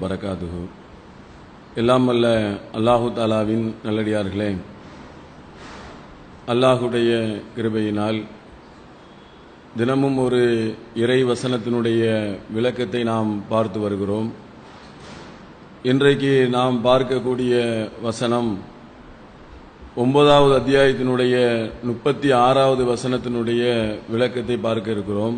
வரகாத்துஹு. எல்லாம் வல்ல அல்லாஹு தாலாவின் நல்லடியார்களே, அல்லாஹுடைய கிருபையினால் தினமும் ஒரு இறை வசனத்தினுடைய விளக்கத்தை நாம் பார்த்து வருகிறோம். இன்றைக்கு நாம் பார்க்கக்கூடிய வசனம் 9வது அத்தியாயத்தினுடைய 36வது வசனத்தினுடைய விளக்கத்தை பார்க்க இருக்கிறோம்.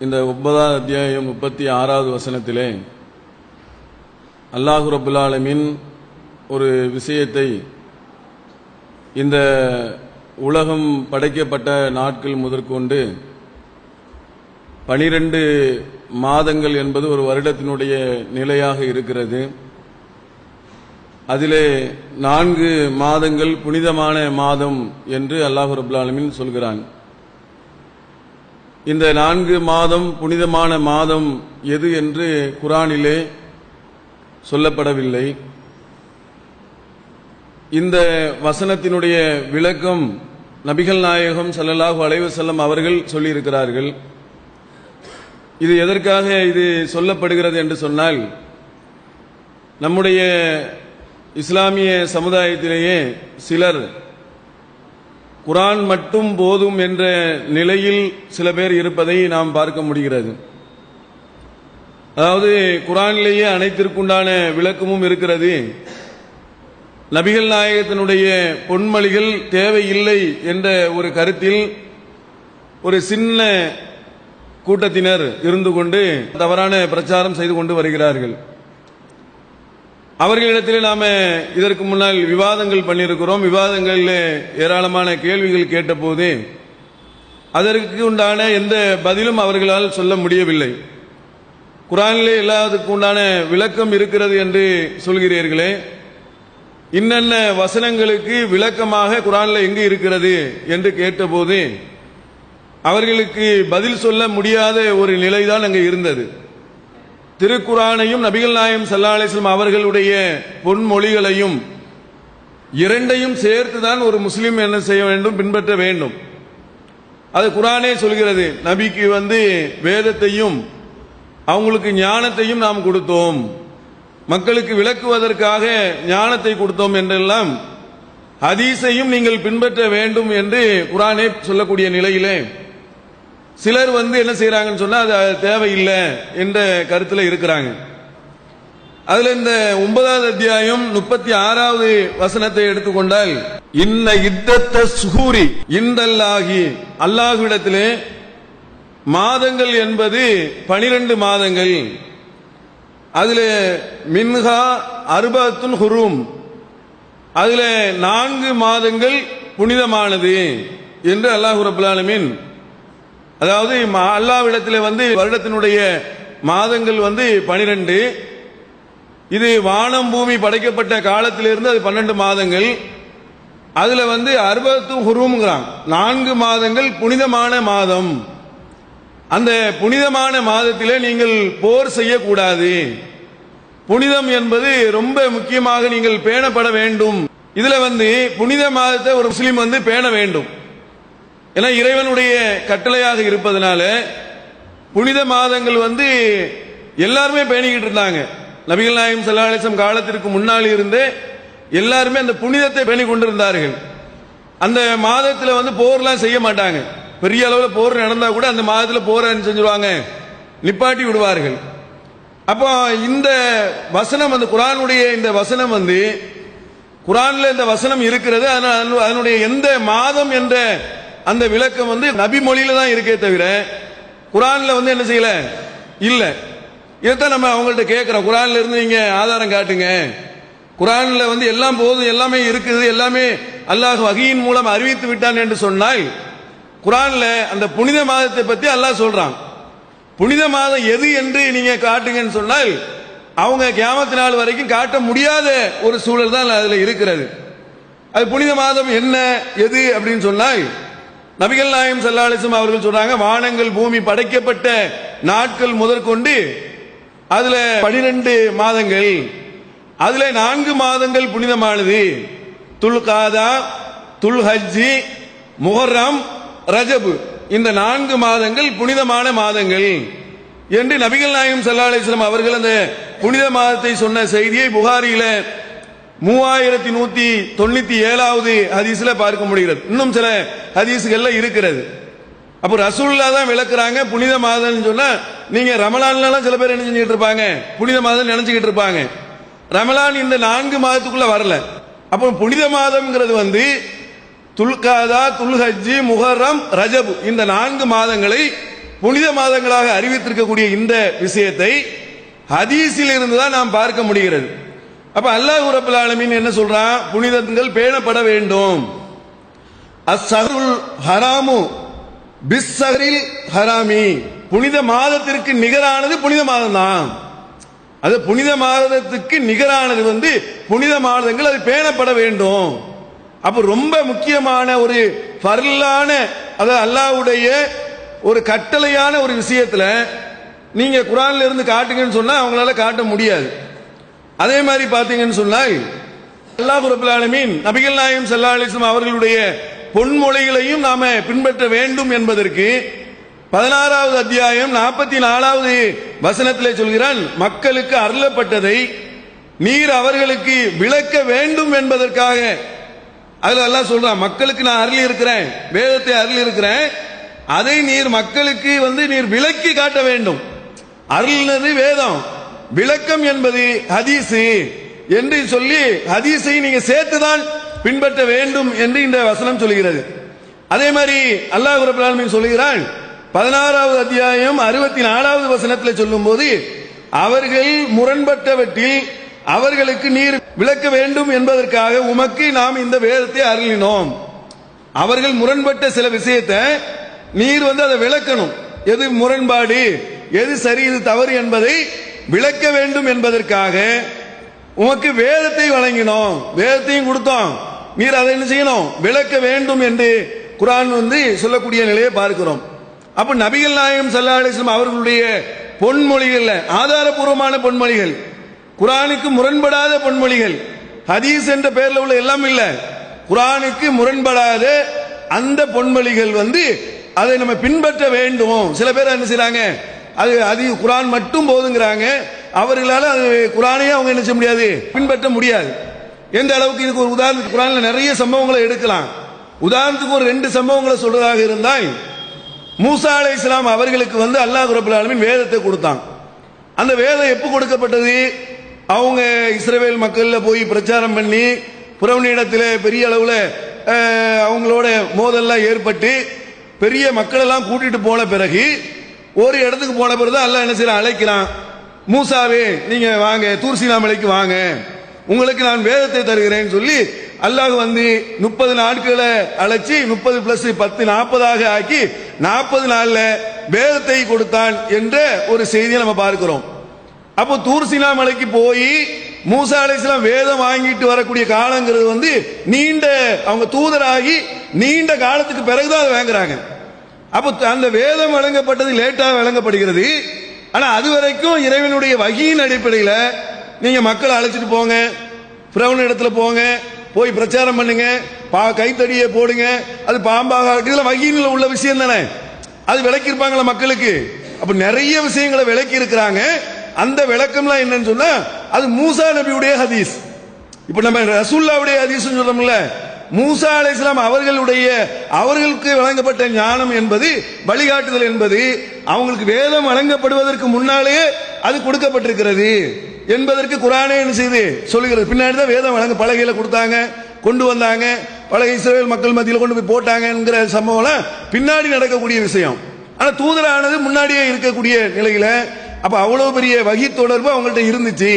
இந்த 9வது அத்தியாயம் 36வது வசனத்திலே அல்லாஹு ரப்புல் ஆலமீன் ஒரு விஷயத்தை இந்த உலகம் படைக்கப்பட்ட நாட்கள் முதற்கொண்டு 12 மாதங்கள் என்பது ஒரு வருடத்தினுடைய நிலையாக இருக்கிறது. அதிலே 4 மாதங்கள் புனிதமான மாதம் என்று அல்லாஹு ரப்புல் ஆலமீன் சொல்கிறான். இந்த 4 மாதம் புனிதமான மாதம் எது என்று குர்ஆனிலே சொல்லப்படவில்லை. இந்த வசனத்தினுடைய விளக்கம் நபிகள் நாயகம் ஸல்லல்லாஹு அலைஹி வஸல்லம் அவர்கள் சொல்லியிருக்கிறார்கள். இது எதற்காக இது சொல்லப்படுகிறது என்று சொன்னால், நம்முடைய இஸ்லாமிய சமுதாயத்திலேயே சிலர் குர்ஆன் மட்டும் போதும் என்ற நிலையில் சில பேர் இருப்பதை நாம் பார்க்க முடிகிறது. அதாவது குர்ஆனிலேயே அனைத்திற்குண்டான விளக்கமும் இருக்கிறது, நபிகள் நாயகத்தினுடைய பொன்மொழிகள் தேவையில்லை என்ற ஒரு கருத்தில் ஒரு சின்ன கூட்டத்தினர் இருந்து கொண்டு தவறான பிரச்சாரம் செய்து கொண்டு வருகிறார்கள். அவர்களிடத்தில் நாம இதற்கு முன்னால் விவாதங்கள் பண்ணியிருக்கிறோம். விவாதங்களில் ஏராளமான கேள்விகள் கேட்டபோது அதற்கு உண்டான எந்த பதிலும் அவர்களால் சொல்ல முடியவில்லை. குர்ஆனிலே எல்லாத்துக்கு உண்டான விளக்கம் இருக்கிறது என்று சொல்கிறீர்களே, இன்னென்ன வசனங்களுக்கு விளக்கமாக குர்ஆனில் எங்கு இருக்கிறது என்று கேட்டபோது அவர்களுக்கு பதில் சொல்ல முடியாத ஒரு நிலைதான் அங்கே இருந்தது. திருக்குர்ஆனையும் நபிகள் நாயகம் ஸல்லல்லாஹு அலைஹி வஸல்லம் அவர்களுடைய பொன்மொழிகளையும் இரண்டையும் சேர்த்துதான் ஒரு முஸ்லிம் என்ன செய்ய வேண்டும், பின்பற்ற வேண்டும். அது குர்ஆனே சொல்கிறது, நபிக்கு வேதத்தையும் அவங்களுக்கு ஞானத்தையும் நாம் கொடுத்தோம், மக்களுக்கு விளக்குவதற்காக ஞானத்தை கொடுத்தோம் என்றெல்லாம் ஹதீஸையும் நீங்கள் பின்பற்ற வேண்டும் என்று குர்ஆனே சொல்லக்கூடிய நிலையிலே சிலர் என்ன செய்யறாங்கன்னு சொன்னா அது தேவையில்லை என்ற கருத்துல இருக்கிறாங்க. அதுல இந்த 9வது அத்தியாயம் 36வது வசனத்தை எடுத்துக்கொண்டால், இன்ன இத்தத்த சுகூரி இந்தல்லாஹி, அல்லாஹ்விடத்திலே மாதங்கள் என்பது 12 மாதங்கள், அதுல மின்ஹா அர்பஅத்துன் ஹுரும், அதுல 4 மாதங்கள் புனிதமானது என்று அல்லாஹ் ரப்புல் ஆலமீன், அதாவது அல்லாஹ்விடத்திலே வருடத்தினுடைய மாதங்கள் 12, இது வானம் பூமி படைக்கப்பட்ட காலத்திலிருந்து அது 12 மாதங்கள். அதுல அர்பஅத்து ஹுரும்ங்கறான், 4 மாதங்கள் புனிதமான மாதம். அந்த புனிதமான மாதத்திலே நீங்கள் போர் செய்யக்கூடாது. புனிதம் என்பது ரொம்ப முக்கியமாக நீங்கள் பேணப்பட வேண்டும். இதுல புனித மாதத்தை ஒரு முஸ்லிம் பேண வேண்டும். ஏன்னா இறைவனுடைய கட்டளையாக இருப்பதனால புனித மாதங்கள் எல்லாருமே பேணிக்கிட்டு இருந்தாங்க. நபிகள் நாயகம் ஸல்லல்லாஹு அலைஹி வஸல்லம் காலத்திற்கு முன்னால் இருந்தே எல்லாருமே அந்த புனிதத்தை பேணி கொண்டிருந்தார்கள். அந்த மாதத்தில் போர்லாம் செய்ய மாட்டாங்க. பெரிய அளவில் போர் நடந்தா கூட அந்த மாதத்தில் போர் செஞ்சுருவாங்க, நிப்பாட்டி விடுவார்கள். அப்போ இந்த வசனம் குர்ஆனுடைய இந்த வசனம் குர்ஆன்ல இந்த வசனம் இருக்கிறது. அதனுடைய எந்த மாதம் என்ற அந்த விளக்கம் நபி மொழியில தான் இருக்கே தவிர குர்ஆன்ல என்ன செய்யல இல்ல. இதைத்தான் நம்ம அவங்கள்ட்ட கேட்கிறோம், குர்ஆன்ல இருந்து நீங்க ஆதாரம் காட்டுங்க. குர்ஆன்ல எல்லாம் போதும், எல்லாமே இருக்குது, எல்லாமே அல்லாஹ் வஹீயின் மூலம் அறிவித்து விட்டான் என்று சொன்னால், குர்ஆன்ல அந்த புனித மாதத்தை பத்தி அல்லாஹ் சொல்றான். புனித மாதம் எது என்று நீங்க காட்டுங்கன்னு சொன்னால் அவங்க கியாமத் நாள் வரைக்கும் காட்ட முடியாத ஒரு சூழல் தான் அதுல இருக்கிறது. அது புனித மாதம் என்ன எது அப்படின்னு சொன்னால், நபிகள் நாயகம் ஸல்லல்லாஹு அலைஹி வஸல்லம் அவர்கள் சொல்றாங்க, வானங்கள் பூமி படைக்கப்பட்ட நாட்கள் முதற்கொண்டு அதுல 12 மாதங்கள், அதுல 4 மாதங்கள் புனிதமானது. துல்காதா, துல்ஹஜ்ஜி, முஹர்ரம், ரஜபு, இந்த 4 மாதங்கள் புனிதமான மாதங்கள். என்று நபிகள் நாயகம் ஸல்லல்லாஹு அலைஹி வஸல்லம் அவர்கள் அந்த புனித மாதத்தை சொன்ன செய்தியை புகாரியில 3197வது ஹதீஸ்ல பார்க்க முடிகிறது. இன்னும் சில ஹதீஸ்கள்ல இருக்கிறது. அப்ப ரசூலுல்லாஹ் தான் விளக்குறாங்க. புனித மாதம்னு சொன்னா நீங்க ரமலான்லாம் சில பேர் என்ன செஞ்சுட்டு இருப்பாங்க, புனித மாதம் நினைச்சுக்கிட்டு இருப்பாங்க. ரமலான் இந்த 4 மாதத்துக்குள்ள வரல. அப்போ புனித மாதம்ங்கிறது வந்து துல்காதா, துல்ஹஜ்ஜி, முஹர்ரம், ரஜப் இந்த 4 மாதங்களை புனித மாதங்களாக அறிவித்திருக்கக்கூடிய இந்த விஷயத்தை ஹதீஸில் இருந்து தான் நாம் பார்க்க முடிகிறது. அப்ப அல்லாஹ் ரப்பல் ஆலமீன் என்ன சொல்றான், புனிதங்கள் பேணப்பட வேண்டும். அஸ்ஸஹருல் ஹராமு பிஸ்ஸஹரில் ஹராமி, புனித மாதத்திற்கு நிகரானது புனித மாதம் தான். அது புனித மாதத்துக்கு நிகரானது வந்து புனித மாதங்கள், அது பேணப்பட வேண்டும். அப்ப ரொம்ப முக்கியமான ஒரு ஃபர்லான, அதாவது அல்லாஹ்வுடைய ஒரு கட்டளையான ஒரு விஷயத்துல நீங்க குர்ஆன்ல இருந்து காட்டுங்கன்னு சொன்னா அவங்களால காட்ட முடியாது. அதே மாதிரி பாத்தீங்கன்னு சொன்னால் அல்லாஹ் ரப்பல் ஆலமீன் நபிகள் நாயகம் ஸல்லல்லாஹு அலைஹி வஸல்லம் அவர்களுடைய பொன்மொழிகளையும் நாம பின்பற்ற வேண்டும் என்பதற்கு 16வது அத்தியாயம் 44வது வசனத்திலே சொல்கிறான், மக்களுக்கு அருளப்பட்டதை நீர் அவர்களுக்கு விளக்க வேண்டும் என்பதற்காக. அதுல அல்லாஹ் சொல்றான், மக்களுக்கு நான் அருளி இருக்கிறேன், வேதத்தை அருளி இருக்கிறேன், அதை நீர் மக்களுக்கு வந்து நீர் விளக்கி காட்ட வேண்டும். அருள்னது வேதம், விளக்கம் என்பது ஹதீஸ் என்று சொல்லி ஹதீஸை நீங்க சேர்த்துதான் பின்பற்ற வேண்டும் என்று இந்த வசனம் சொல்கிறது. அதே மாதிரி அல்லாஹ் ரப்பல் ஆலமீன் சொல்கிறான் 16வது அத்தியாயம் 64வது வசனத்தில் சொல்லும் போது, அவர்கள் முரண்பட்டவற்றில் அவர்களுக்கு நீர் விளக்க வேண்டும் என்பதற்காக உமக்கு நாம் இந்த வேதத்தை அருளினோம். அவர்கள் முரண்பட்ட சில விஷயத்தை நீர் வந்து அதை விளக்கணும், எது முரண்பாடு, எது சரி, இது தவறு என்பதை விளக்க வேண்டும் என்பதற்காக உமக்கு வேதத்தை வழங்கினோம், வேதத்தையும் கொடுத்தோம், நீர் அதை என்ன செய்யணும், விளக்க வேண்டும் என்று குர்ஆன் வந்து சொல்லக்கூடிய நிலையை பார்க்கிறோம். அப்ப நபிகள் நாயகம் ஸல்லல்லாஹு அலைஹி வஸல்லம் அவர்களுடைய பொன்மொழிகள்ல ஆதாரபூர்வமான பொன்மொழிகள், குர்ஆனுக்கு முரண்படாத பொன்மொழிகள், ஹதீஸ் என்ற பெயர்ல உள்ள எல்லாம் இல்ல, குர்ஆனுக்கு முரண்படாத அந்த பொன்மொழிகள் வந்து அதை நம்ம பின்பற்ற வேண்டும். சில பேர் என்ன செய்றாங்க, அது குர்ஆன் மட்டும் போதுங்கிறாங்க, அவர்களால் அது குர்ஆனையே அவங்க என்ன செய்ய முடியாது, பின்பற்ற முடியாது. எந்த அளவுக்கு இதுக்கு ஒரு உதாரணத்துக்கு குர்ஆன்ல நிறைய சம்பவங்களை எடுக்கலாம். உதாரணத்துக்கு ஒரு 2 சம்பவங்களை சொல்றதாக இருந்தால், மூசா அலைஹிஸ்ஸலாம் அவர்களுக்கு வந்து அல்லாஹ் ரப்பல் ஆலமீன் வேதத்தை கொடுத்தான். அந்த வேதம் எப்போ கொடுக்கப்பட்டது, அவங்க இஸ்ரவேல் மக்கள்ல போய் பிரச்சாரம் பண்ணி புறவனிடத்தில் பெரிய அளவுல அவங்களோட மோதல்லாம் ஏற்பட்டு பெரிய மக்கள் எல்லாம் கூட்டிட்டு போன பிறகு ஒரு இடத்துக்கு போன பிறகு அல்லாஹ் என்ன செய்யறான், அழைக்கிறான், மூசாவே நீங்க வாங்க, தூர்சீனா மலைக்கு வாங்க, உங்களுக்கு நான் வேதத்தை தருகிறேன்னு சொல்லி அல்லாஹ் வந்து 30 நாட்களை அழைச்சி 30 + 10 40 ஆக்கி 40 நாள்ல வேதத்தை கொடுத்தான் என்ற ஒரு செய்தியை நம்ம பார்க்கிறோம். அப்போ தூர்சீனா மலைக்கு போய் மூசா அலைஹிஸ்ஸலாம் வேதம் வாங்கிட்டு வரக்கூடிய காலங்கிறது வந்து நீண்ட, அவங்க தூதராகி நீண்ட காலத்துக்கு பிறகுதான் அதை வாங்குறாங்க. அப்போ அந்த வேதம் வழங்கப்பட்டது லேட்டாக வழங்கப்படுகிறது. ஆனா அது வரைக்கும் இறைவனுடைய வகியின் அடிப்படையில் நீங்க மக்களை அழைச்சிட்டு போங்க, பிரவண இடத்துல போங்க, போய் பிரச்சாரம் பண்ணுங்க, கைத்தடியை போடுங்க, அது பாம்பாக, இதெல்லாம் வகியில் உள்ள விஷயம் தானே, அது விளக்கி இருப்பாங்களா மக்களுக்கு. அப்ப நிறைய விஷயங்களை விளக்கி இருக்கிறாங்க. அந்த விளக்கம்லாம் என்னன்னு சொன்னா அது மூசா நபியுடைய ஹதீஸ். இப்ப நம்ம ரசூலுல்லாஹ்வுடைய ஹதீஸ் சொல்றோம்ல, மூசா அலைஹிஸ்ஸலாம் அவர்களுக்கு வழங்கப்பட்ட ஞானம் என்பது, வழிகாட்டுதல் என்பது அவங்களுக்கு வேதம் வழங்கப்படுவதற்கு முன்னாலேயே அது கொடுக்கப்பட்டிருக்கிறது என்பதற்கு குர்ஆனே என்ன செய்து சொல்லுகிறது. பின்னாடி தான் வேதம் வழங்க பலகையில கொடுத்தாங்க, கொண்டு வந்தாங்க, பலகை இஸ்ரவேல் மக்கள் மத்தியில் கொண்டு போய் போட்டாங்கிற சம்பவம் பின்னாடி நடக்கக்கூடிய விஷயம். ஆனா தூதரானது முன்னாடியே இருக்கக்கூடிய நிலையில, அப்ப அவ்வளவு பெரிய வகி தொடர்பு அவங்கள்ட்ட இருந்துச்சு.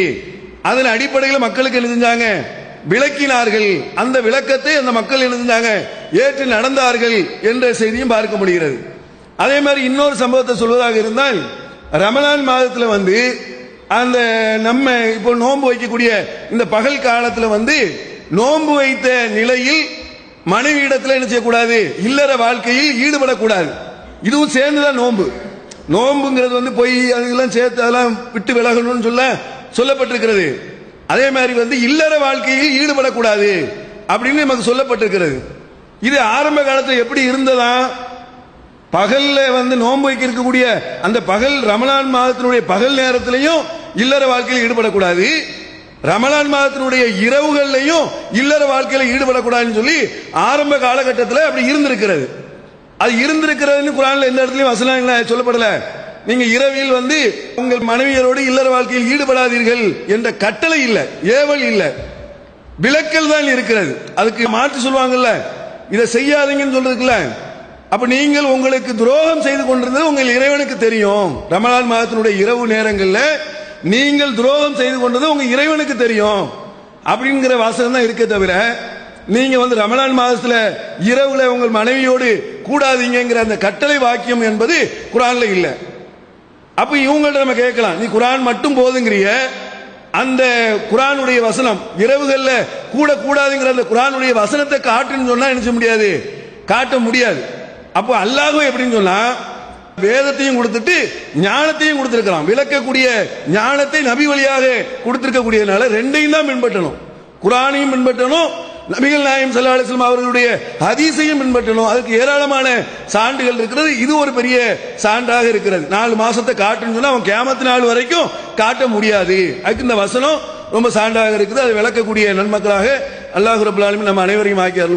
அதன் அடிப்படையில் மக்களுக்கு என்ன செஞ்சாங்க, விளக்கினார்கள். அந்த விளக்கத்தை அந்த மக்கள் என்ன செஞ்சாங்க, ஏற்று நடந்தார்கள் என்ற செய்தியும் பார்க்க முடிகிறது. அதே மாதிரி இன்னொரு சம்பவத்தை சொல்வதாக இருந்தால், ரமலான் மாதத்தில் வந்து அந்த நம்ம இப்போ நோன்பு வைக்கக்கூடிய இந்த பகல் காலத்தில் வந்து நோன்பு வைத்த நிலையில் மனைவி இடத்துல என்ன செய்யக்கூடாது, இல்லற வாழ்க்கையில் ஈடுபடக்கூடாது. இதுவும் சேர்ந்துதான் நோன்பு. நோன்புங்கிறது வந்து போய் அதெல்லாம் சேர்த்து அதெல்லாம் விட்டு விலகணும்னு சொல்லப்பட்டிருக்கிறது. அதே மாதிரி வந்து இல்லற வாழ்க்கையில் பகல்ல நோன்பு வைக்க இருக்கக்கூடிய அந்த பகல் ரமலான் மாதத்தினுடைய பகல் நேரத்திலையும் இல்லற வாழ்க்கையில் ஈடுபடக்கூடாது, ரமலான் மாதத்தினுடைய இரவுகள்லையும் இல்லற வாழ்க்கையில் ஈடுபடக்கூடாதுன்னு சொல்லி ஆரம்ப காலகட்டத்தில் அப்படி இருந்திருக்கிறது. அது இருந்திருக்கிறதுன்னு குர்ஆன்ல எந்த இடத்துலயும் வசனங்கள் சொல்லப்படல. நீங்க இரவில் உங்கள் மனைவியரோடு இல்லற வாழ்க்கையில் ஈடுபடாதீர்கள் என்ற கட்டளை இல்ல, ஏவல் இல்ல, விலக்கல் தான் இருக்கிறது. அதுக்கு மாற்றி சொல்லுவாங்கல்ல, இதை செய்யாதீங்கன்னு சொல்றதுக்குல. அப்ப நீங்கள் உங்களுக்கு துரோகம் செய்து கொண்டிருந்தது உங்கள் இறைவனுக்கு தெரியும். ரமலான் மாதத்தினுடைய இரவு நேரங்களில் நீங்கள் துரோகம் செய்து கொண்டது உங்க இறைவனுக்கு தெரியும் அப்படிங்கிற வாசகம் தான் இருக்கே தவிர, நீங்க ரமலான் மாதத்துல இரவுல உங்கள் மனைவியோடு கூடாதீங்கிற அந்த கட்டளை வாக்கியம் என்பது குர்ஆன்ல இல்ல. அப்ப இவங்கள்ட்ட நம்ம கேட்கலாம், நீ குர்ஆன் மட்டும் போதுங்கிறிய, அந்த குர்ஆனுடைய வசனம் இரவுகள்ல கூட கூடாதுங்கிற அந்த குர்ஆனுடைய வசனத்தை காட்டுன்னு சொன்னா என்ன செய்ய முடியாது, காட்ட முடியாது. அப்போ அல்லாஹ் எப்படின்னு சொன்னா வேதத்தையும் கொடுத்துட்டு ஞானத்தையும் கொடுத்திருக்கலாம். விளக்கக்கூடிய ஞானத்தை நபி வழியாக கொடுத்திருக்கக்கூடியதுனால ரெண்டையும் தான் பின்பற்றணும். குர்ஆனையும் பின்பற்றணும், நபிகள் நாயகம் ஸல்லல்லாஹு அலைஹி வஸல்லம் அவர்களுடைய ஹதீஸையும் பின்பற்றணும். அதுக்கு ஏராளமான சான்றுகள் இருக்கிறது. இது ஒரு பெரிய சான்றாக இருக்கிறது. 4 மாசத்தை காட்டுன்னு சொன்னா அவன் கியாமத் நாள் வரைக்கும் காட்ட முடியாது. அதுக்கு இந்த வசனம் ரொம்ப சான்றாக இருக்குது. அதை விளக்கக்கூடிய நன்மக்களாக அல்லாஹ் ரப்பல் ஆலமீன் நம்ம அனைவரையும் ஆக்கி அருள்